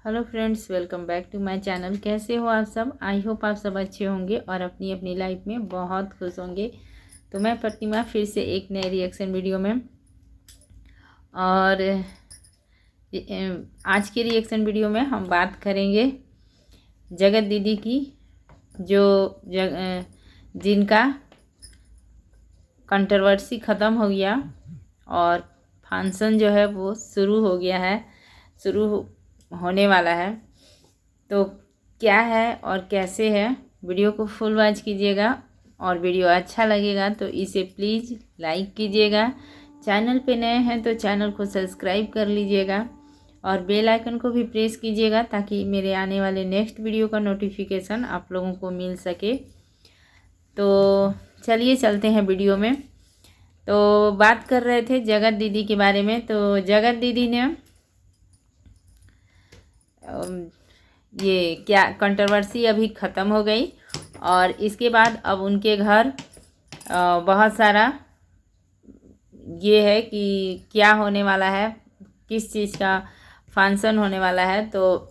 Hello friends, welcome back to my channel. कैसे हो आप सब? आई होप आप सब अच्छे होंगे और अपनी अपनी लाइफ में बहुत खुश होंगे। तो मैं प्रतिमा फिर से एक नए रिएक्शन वीडियो में और आज के रिएक्शन वीडियो में हम बात करेंगे जगत दीदी की, जो जिनका कंट्रोवर्सी ख़त्म हो गया और फंक्शन जो है वो शुरू हो गया है, होने वाला है। तो क्या है और कैसे है, वीडियो को फुल वॉच कीजिएगा और वीडियो अच्छा लगेगा तो इसे प्लीज़ लाइक कीजिएगा। चैनल पे नए हैं तो चैनल को सब्सक्राइब कर लीजिएगा और बेल आइकन को भी प्रेस कीजिएगा ताकि मेरे आने वाले नेक्स्ट वीडियो का नोटिफिकेशन आप लोगों को मिल सके। तो चलिए चलते हैं वीडियो में। तो बात कर रहे थे जगत दीदी के बारे में। तो जगत दीदी ने ये क्या कंट्रोवर्सी अभी ख़त्म हो गई और इसके बाद अब उनके घर बहुत सारा ये है कि क्या होने वाला है, किस चीज़ का फंक्शन होने वाला है। तो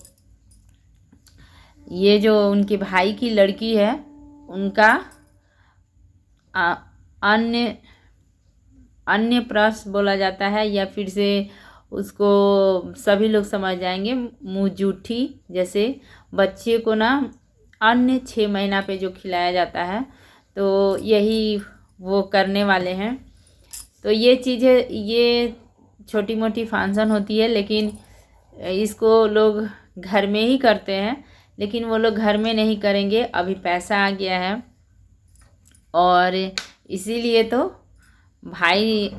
ये जो उनके भाई की लड़की है उनका अन्य प्रश्न बोला जाता है, या फिर से उसको सभी लोग समझ जाएंगे मुँह जूठी। जैसे बच्चे को ना अन्य 6 महीना पे जो खिलाया जाता है, तो यही वो करने वाले हैं। तो ये चीज़ें, ये छोटी मोटी फंक्शन होती है, लेकिन इसको लोग घर में ही करते हैं, लेकिन वो लोग घर में नहीं करेंगे। अभी पैसा आ गया है और इसीलिए तो भाई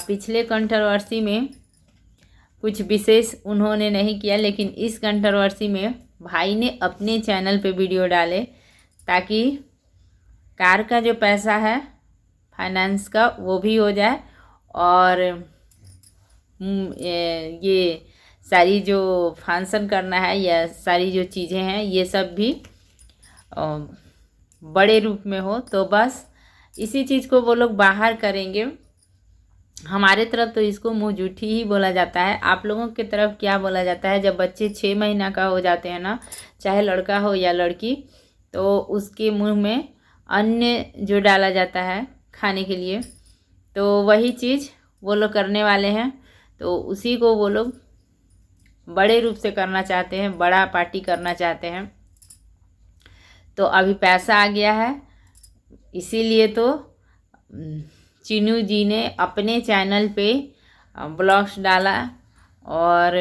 पिछले कंट्रोवर्सी में कुछ विशेष उन्होंने नहीं किया, लेकिन इस कंट्रोवर्सी में भाई ने अपने चैनल पे वीडियो डाले ताकि कार का जो पैसा है फाइनेंस का वो भी हो जाए और ये सारी जो फंक्शन करना है या सारी जो चीज़ें हैं ये सब भी बड़े रूप में हो। तो बस इसी चीज़ को वो लोग बाहर करेंगे। हमारे तरफ तो इसको मुँह जूठी ही बोला जाता है। आप लोगों की तरफ क्या बोला जाता है? जब बच्चे 6 महीना का हो जाते हैं ना, चाहे लड़का हो या लड़की, तो उसके मुंह में अन्न जो डाला जाता है खाने के लिए, तो वही चीज़ वो लोग करने वाले हैं। तो उसी को वो लोग बड़े रूप से करना चाहते हैं, बड़ा पार्टी करना चाहते हैं। तो अभी पैसा आ गया है, इसीलिए तो चीनू जी ने अपने चैनल पे ब्लॉग्स डाला और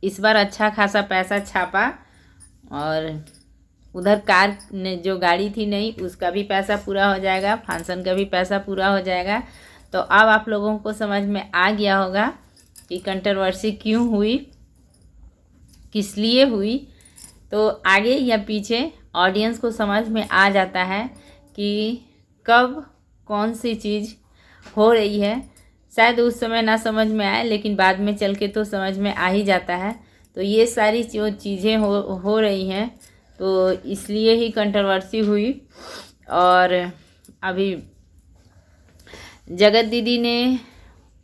इस बार अच्छा खासा पैसा छापा। और उधर कार ने जो गाड़ी थी नहीं, उसका भी पैसा पूरा हो जाएगा, फंक्शन का भी पैसा पूरा हो जाएगा। तो अब आप लोगों को समझ में आ गया होगा कि कंट्रोवर्सी क्यों हुई, किस लिए हुई। तो आगे या पीछे ऑडियंस को समझ में आ जाता है कि कब कौन सी चीज़ हो रही है। शायद उस समय ना समझ में आए, लेकिन बाद में चल के तो समझ में आ ही जाता है। तो ये सारी जो चीज़ें हो रही हैं, तो इसलिए ही कंट्रोवर्सी हुई। और अभी जगत दीदी ने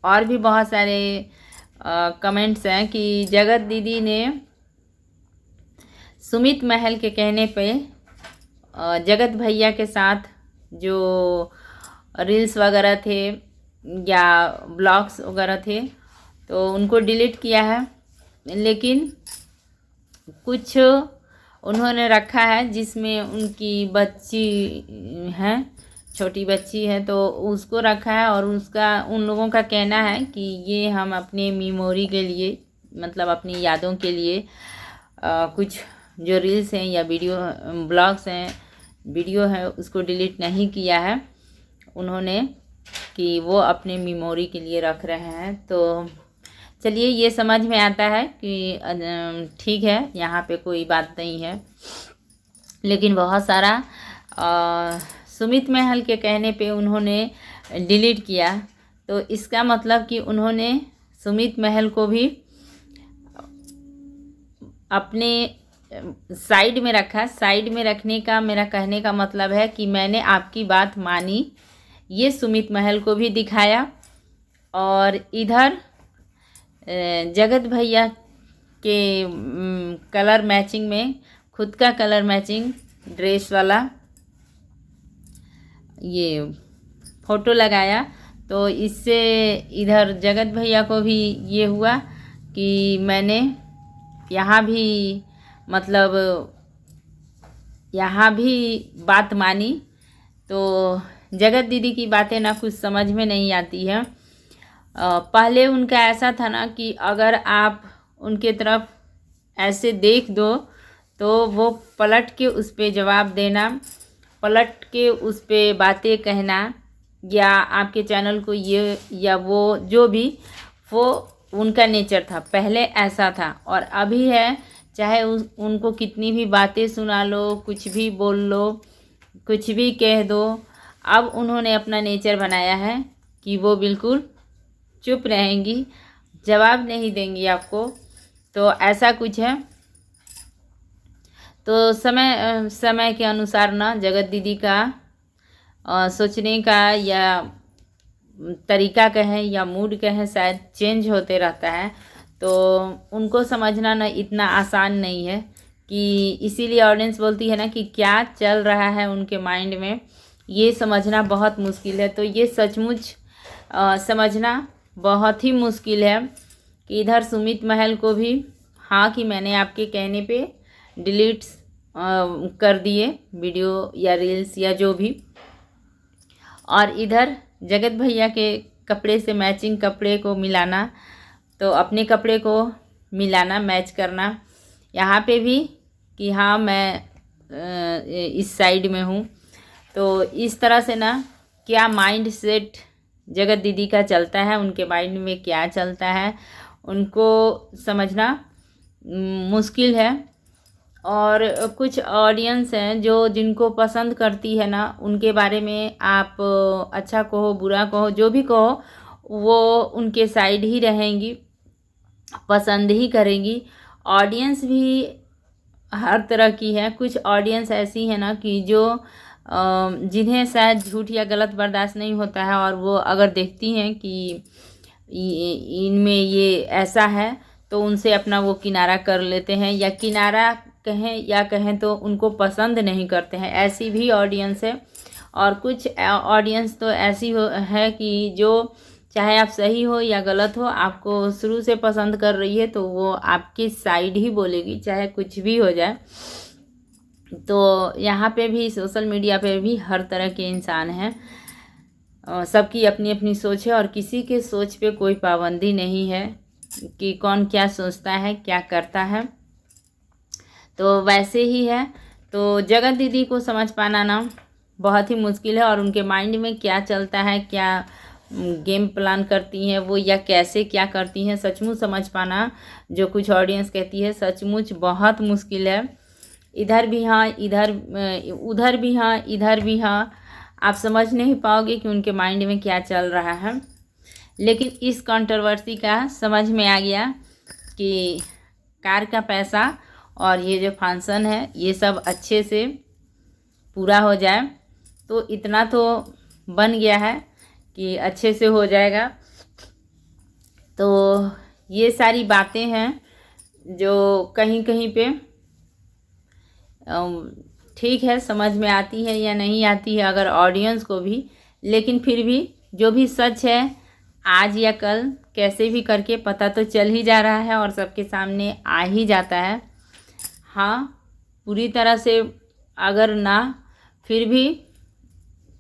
और भी बहुत सारे कमेंट्स हैं कि जगत दीदी ने सुमित महल के कहने पे जगत भैया के साथ जो रील्स वगैरह थे या ब्लॉग्स वगैरह थे तो उनको डिलीट किया है, लेकिन कुछ उन्होंने रखा है जिसमें उनकी बच्ची है, छोटी बच्ची है, तो उसको रखा है। और उसका उन लोगों का कहना है कि ये हम अपने मेमोरी के लिए, मतलब अपनी यादों के लिए कुछ जो रील्स हैं या वीडियो ब्लॉग्स हैं, वीडियो है, उसको डिलीट नहीं किया है उन्होंने, कि वो अपने मेमोरी के लिए रख रहे हैं। तो चलिए, ये समझ में आता है कि ठीक है, यहाँ पे कोई बात नहीं है। लेकिन बहुत सारा सुमित महल के कहने पे उन्होंने डिलीट किया, तो इसका मतलब कि उन्होंने सुमित महल को भी अपने साइड में रखा। साइड में रखने का मेरा कहने का मतलब है कि मैंने आपकी बात मानी, ये सुमित महल को भी दिखाया। और इधर जगत भैया के कलर मैचिंग में खुद का कलर मैचिंग ड्रेस वाला ये फ़ोटो लगाया। तो इससे इधर जगत भैया को भी ये हुआ कि मैंने यहाँ भी मतलब यहाँ भी बात मानी। तो जगत दीदी की बातें ना कुछ समझ में नहीं आती है। पहले उनका ऐसा था ना कि अगर आप उनके तरफ ऐसे देख दो तो वो पलट के उस पर जवाब देना, पलट के उस पर बातें कहना, या आपके चैनल को ये या वो जो भी, वो उनका नेचर था। पहले ऐसा था और अभी है, चाहे उनको कितनी भी बातें सुना लो, कुछ भी बोल लो, कुछ भी कह दो, अब उन्होंने अपना नेचर बनाया है कि वो बिल्कुल चुप रहेंगी, जवाब नहीं देंगी आपको। तो ऐसा कुछ है। तो समय के अनुसार ना जगत दीदी का सोचने का या तरीका कहें या मूड कहें, शायद चेंज होते रहता है। तो उनको समझना ना इतना आसान नहीं है कि इसीलिए ऑडियंस बोलती है ना कि क्या चल रहा है उनके माइंड में, ये समझना बहुत मुश्किल है। तो ये सचमुच समझना बहुत ही मुश्किल है कि इधर सुमित महल को भी हाँ कि मैंने आपके कहने पे डिलीट कर दिए वीडियो या रील्स या जो भी, और इधर जगत भैया के कपड़े से मैचिंग कपड़े को मिलाना, तो अपने कपड़े को मिलाना, मैच करना, यहाँ पे भी कि हाँ मैं इस साइड में हूँ। तो इस तरह से ना क्या माइंड सेट जगत दीदी का चलता है, उनके माइंड में क्या चलता है, उनको समझना मुश्किल है। और कुछ ऑडियंस हैं जो जिनको पसंद करती है ना, उनके बारे में आप अच्छा कहो बुरा कहो जो भी कहो, वो उनके साइड ही रहेंगी, पसंद ही करेंगी। ऑडियंस भी हर तरह की है। कुछ ऑडियंस ऐसी है ना कि जो जिन्हें शायद झूठ या गलत बर्दाश्त नहीं होता है, और वो अगर देखती हैं कि इनमें ये ऐसा है तो उनसे अपना वो किनारा कर लेते हैं, या किनारा कहें या कहें तो उनको पसंद नहीं करते हैं, ऐसी भी ऑडियंस है। और कुछ ऑडियंस तो ऐसी है कि जो चाहे आप सही हो या गलत हो, आपको शुरू से पसंद कर रही है, तो वो आपकी साइड ही बोलेगी चाहे कुछ भी हो जाए। तो यहाँ पे भी सोशल मीडिया पे भी हर तरह के इंसान हैं, सबकी अपनी अपनी सोच है, और किसी के सोच पे कोई पाबंदी नहीं है कि कौन क्या सोचता है क्या करता है। तो वैसे ही है। तो जगत दीदी को समझ पाना ना बहुत ही मुश्किल है, और उनके माइंड में क्या चलता है, क्या गेम प्लान करती हैं वो, या कैसे क्या करती हैं, सचमुच समझ पाना जो कुछ ऑडियंस कहती है सचमुच बहुत मुश्किल है। इधर भी हाँ, उधर भी हाँ, इधर भी हाँ, आप समझ नहीं पाओगे कि उनके माइंड में क्या चल रहा है। लेकिन इस कंट्रोवर्सी का समझ में आ गया कि कार का पैसा और ये जो फंक्शन है ये सब अच्छे से पूरा हो जाए, तो इतना तो बन गया है कि अच्छे से हो जाएगा। तो ये सारी बातें हैं जो कहीं कहीं पे ठीक है, समझ में आती है या नहीं आती है अगर ऑडियंस को भी, लेकिन फिर भी जो भी सच है आज या कल कैसे भी करके पता तो चल ही जा रहा है और सबके सामने आ ही जाता है। हाँ, पूरी तरह से अगर ना, फिर भी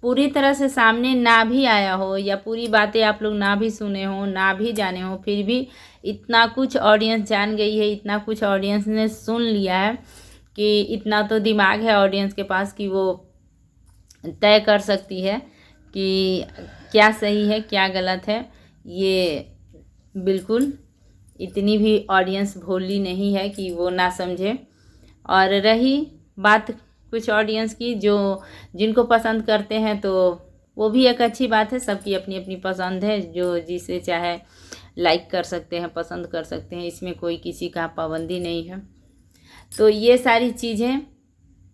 पूरी तरह से सामने ना भी आया हो या पूरी बातें आप लोग ना भी सुने हो, ना भी जाने हो, फिर भी इतना कुछ ऑडियंस जान गई है, इतना कुछ ऑडियंस ने सुन लिया है कि इतना तो दिमाग है ऑडियंस के पास कि वो तय कर सकती है कि क्या सही है क्या गलत है। ये बिल्कुल इतनी भी ऑडियंस भोली नहीं है कि वो ना समझे। और रही बात कुछ ऑडियंस की जो जिनको पसंद करते हैं, तो वो भी एक अच्छी बात है, सबकी अपनी अपनी पसंद है, जो जिसे चाहे लाइक कर सकते हैं, पसंद कर सकते हैं, इसमें कोई किसी का पाबंदी नहीं है। तो ये सारी चीज़ें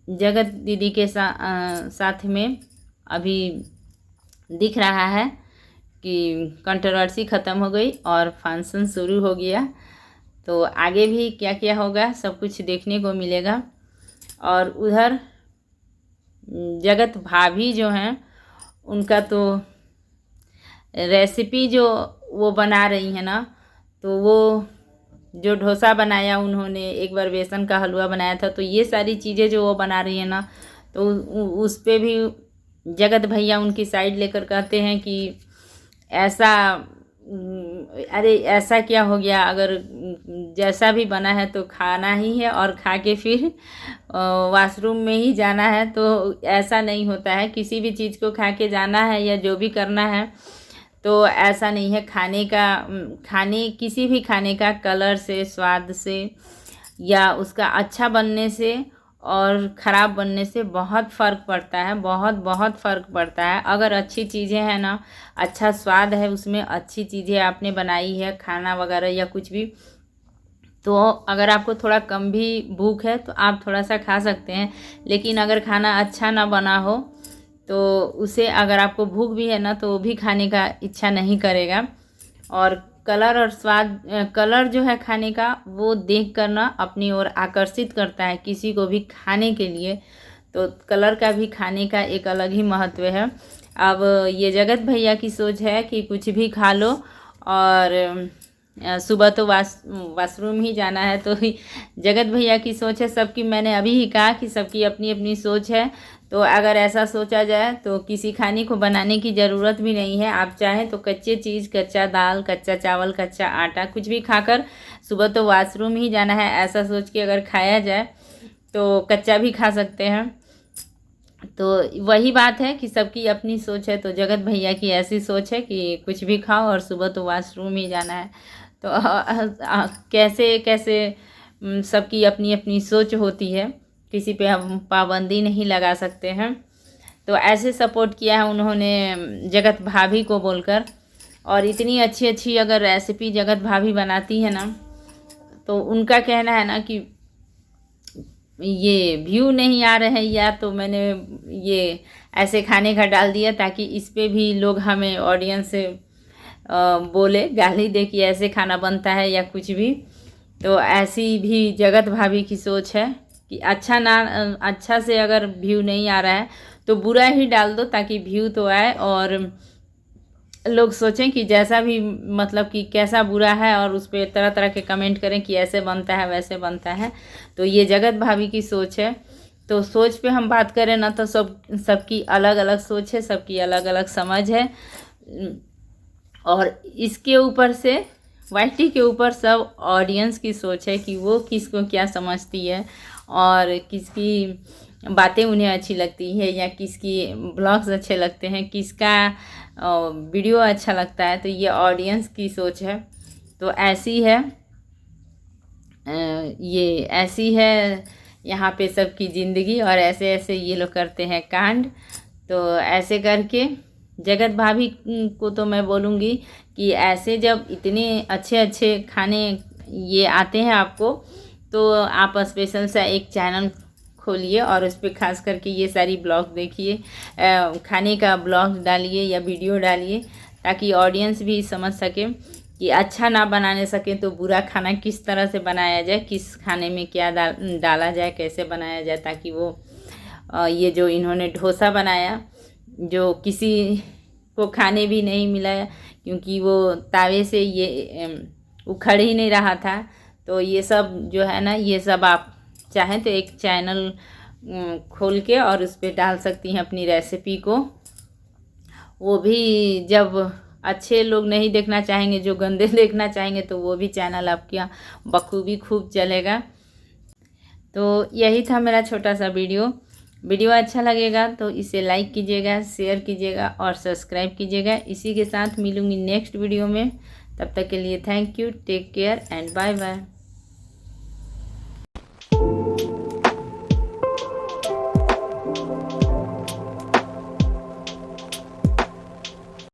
जगत दीदी के साथ में अभी दिख रहा है कि कंट्रोवर्सी ख़त्म हो गई और फंक्शन शुरू हो गया। तो आगे भी क्या क्या होगा सब कुछ देखने को मिलेगा। और उधर जगत भाभी जो हैं उनका तो रेसिपी जो वो बना रही हैं ना, तो वो जो डोसा बनाया उन्होंने, एक बार बेसन का हलवा बनाया था, तो ये सारी चीज़ें जो वो बना रही है ना, तो उस पे भी जगत भैया उनकी साइड लेकर कहते हैं कि ऐसा अरे ऐसा क्या हो गया, अगर जैसा भी बना है तो खाना ही है और खा के फिर वॉशरूम में ही जाना है। तो ऐसा नहीं होता है, किसी भी चीज़ को खा के जाना है या जो भी करना है तो ऐसा नहीं है। खाने किसी भी खाने का कलर से, स्वाद से या उसका अच्छा बनने से और ख़राब बनने से बहुत फ़र्क पड़ता है, बहुत बहुत फ़र्क पड़ता है। अगर अच्छी चीज़ें हैं ना, अच्छा स्वाद है उसमें, अच्छी चीज़ें आपने बनाई है, खाना वगैरह या कुछ भी, तो अगर आपको थोड़ा कम भी भूख है तो आप थोड़ा सा खा सकते हैं। लेकिन अगर खाना अच्छा ना बना हो तो उसे, अगर आपको भूख भी है ना, तो वो भी खाने का इच्छा नहीं करेगा। और कलर और स्वाद, कलर जो है खाने का, वो देख कर ना अपनी ओर आकर्षित करता है किसी को भी खाने के लिए। तो कलर का भी खाने का एक अलग ही महत्व है। अब ये जगत भैया की सोच है कि कुछ भी खा लो और सुबह तो वॉशरूम ही जाना है। तो जगत भैया की सोच है सबकी, मैंने अभी ही कहा कि सबकी अपनी अपनी सोच है। तो अगर ऐसा सोचा जाए तो किसी खाने को बनाने की ज़रूरत भी नहीं है। आप चाहें तो कच्चे चीज़, कच्चा दाल, कच्चा चावल, कच्चा आटा, कुछ भी खाकर सुबह तो वॉशरूम ही जाना है, ऐसा सोच के अगर खाया जाए तो कच्चा भी खा सकते हैं। तो वही बात है कि सबकी अपनी सोच है। तो जगत भैया की ऐसी सोच है कि कुछ भी खाओ और सुबह तो वॉशरूम ही जाना है। तो कैसे कैसे सबकी अपनी अपनी सोच होती है, किसी पे हम पाबंदी नहीं लगा सकते हैं। तो ऐसे सपोर्ट किया है उन्होंने जगत भाभी को बोलकर। और इतनी अच्छी अच्छी अगर रेसिपी जगत भाभी बनाती है ना, तो उनका कहना है ना कि ये व्यू नहीं आ रहे हैं, या तो मैंने ये ऐसे खाने का डाल दिया ताकि इस पे भी लोग हमें ऑडियंस से बोले, गाली दे कि ऐसे खाना बनता है या कुछ भी। तो ऐसी भी जगत भाभी की सोच है कि अच्छा से अगर व्यू नहीं आ रहा है तो बुरा ही डाल दो ताकि व्यू तो आए और लोग सोचें कि जैसा भी, मतलब कि कैसा बुरा है, और उस पर तरह तरह के कमेंट करें कि ऐसे बनता है वैसे बनता है। तो ये जगत भाभी की सोच है। तो सोच पे हम बात करें ना तो सबकी अलग अलग सोच है, सबकी अलग अलग समझ है। और इसके ऊपर से वाईटी के ऊपर सब ऑडियंस की सोच है कि वो किसको क्या समझती है और किसकी बातें उन्हें अच्छी लगती है या किसकी ब्लॉग्स अच्छे लगते हैं, किसका वीडियो अच्छा लगता है। तो ये ऑडियंस की सोच है। तो ऐसी है, ये ऐसी है यहाँ पे सबकी ज़िंदगी, और ऐसे ऐसे ये लोग करते हैं कांड। तो ऐसे करके जगत भाभी को तो मैं बोलूँगी कि ऐसे जब इतने अच्छे अच्छे खाने ये आते हैं आपको, तो आप स्पेशल सा एक चैनल खोलिए और उस पर खास करके ये सारी ब्लॉग देखिए, खाने का ब्लॉग डालिए या वीडियो डालिए, ताकि ऑडियंस भी समझ सके कि अच्छा ना बनाने सके तो बुरा खाना किस तरह से बनाया जाए, किस खाने में क्या डाला जाए, कैसे बनाया जाए, ताकि वो ये जो इन्होंने डोसा बनाया जो किसी को खाने भी नहीं मिला, क्योंकि वो तावे से ये उखड़ ही नहीं रहा था। तो ये सब जो है ना, ये सब आप चाहें तो एक चैनल खोल के और उस पर डाल सकती हैं अपनी रेसिपी को। वो भी जब अच्छे लोग नहीं देखना चाहेंगे, जो गंदे देखना चाहेंगे, तो वो भी चैनल आपके यहाँ बखूबी खूब चलेगा। तो यही था मेरा छोटा सा वीडियो अच्छा लगेगा तो इसे लाइक कीजिएगा, शेयर कीजिएगा और सब्सक्राइब कीजिएगा। इसी के साथ मिलूँगी नेक्स्ट वीडियो में। तब तक के लिए thank you, take care and bye bye.